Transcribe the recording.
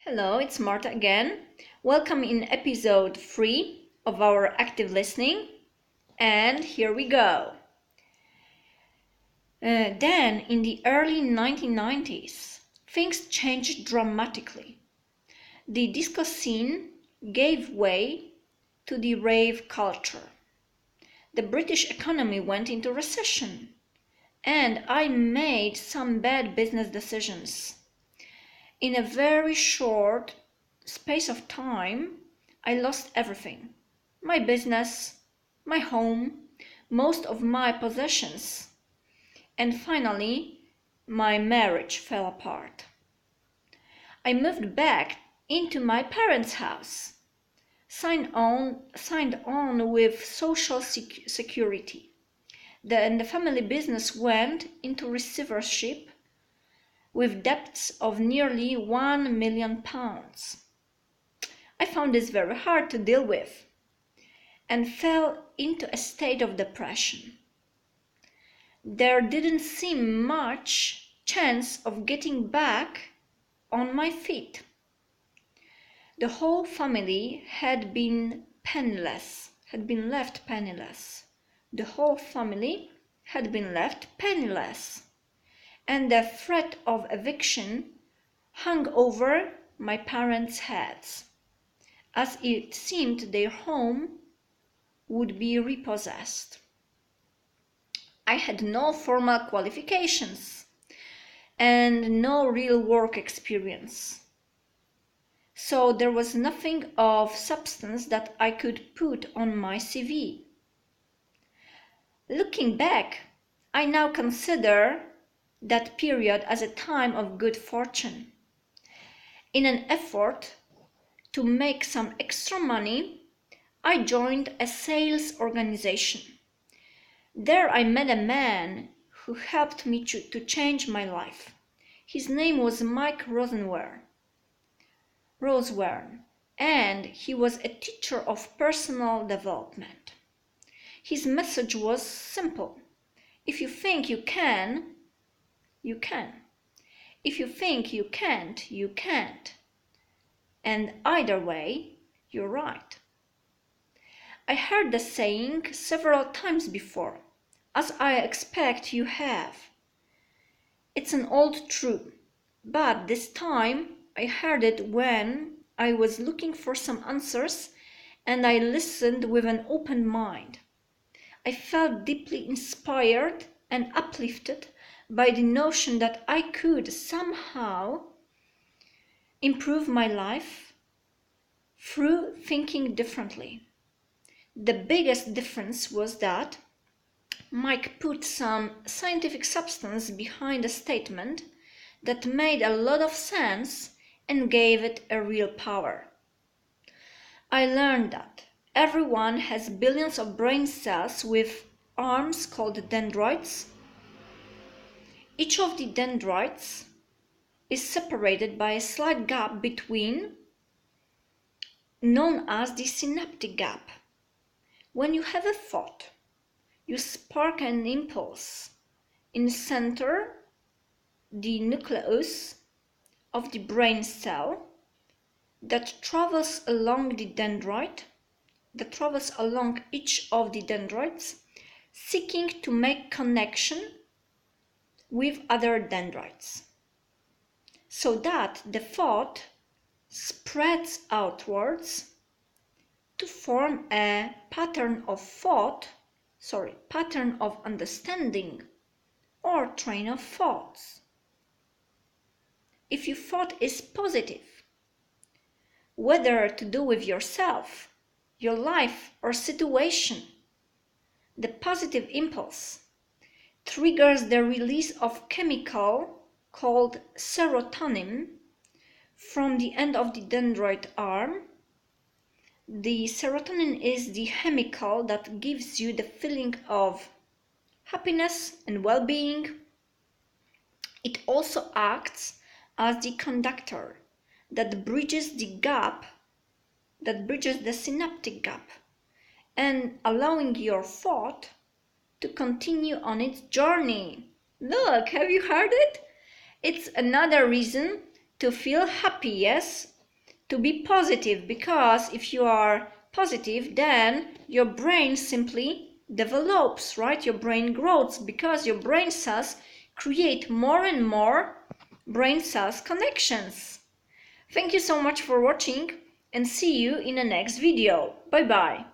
Hello, it's Marta again. Welcome in episode 3 of our active listening. And here we go. Then, in the early 1990s, things changed dramatically. The disco scene gave way to the rave culture. The British economy went into recession, and I made some bad business decisions. In a very short space of time, I lost everything. My business, my home, most of my possessions, and finally, my marriage fell apart. I moved back into my parents' house, signed on with Social Security. And the family business went into receivership with debts of nearly £1 million. I found this very hard to deal with and fell into a state of depression. There didn't seem much chance of getting back on my feet. The whole family had been left penniless. The whole family had been left penniless. And the threat of eviction hung over my parents' heads, as it seemed their home would be repossessed. I had no formal qualifications and no real work experience, so there was nothing of substance that I could put on my CV. Looking back, I now consider that period as a time of good fortune. In an effort to make some extra money, I joined a sales organization. There I met a man who helped me to change my life. His name was Mike Rosewern, and he was a teacher of personal development. His message was simple. If you think you can, you can. If you think you can't, you can't. And either way, you're right. I heard the saying several times before, as I expect you have. It's an old truth, but this time I heard it when I was looking for some answers and I listened with an open mind. I felt deeply inspired and uplifted by the notion that I could somehow improve my life through thinking differently. The biggest difference was that Mike put some scientific substance behind a statement that made a lot of sense and gave it a real power. I learned that everyone has billions of brain cells with arms called dendrites. Each of the dendrites is separated by a slight gap known as the synaptic gap. When you have a thought, you spark an impulse in the center, the nucleus of the brain cell that travels along each of the dendrites, seeking to make connection with other dendrites, so that the thought spreads outwards to form a pattern of understanding or train of thoughts. If your thought is positive, whether to do with yourself, your life, or situation, the positive impulse triggers the release of chemical called serotonin from the end of the dendrite arm. The serotonin is the chemical that gives you the feeling of happiness and well-being. It also acts as the conductor that bridges the synaptic gap, and allowing your thought to continue on its journey. Look, have you heard it? It's another reason to feel happy, yes? to be positive, because if you are positive, then your brain simply develops, right? Your brain grows because your brain cells create more and more brain cells connections. Thank you so much for watching and see you in the next video. Bye bye.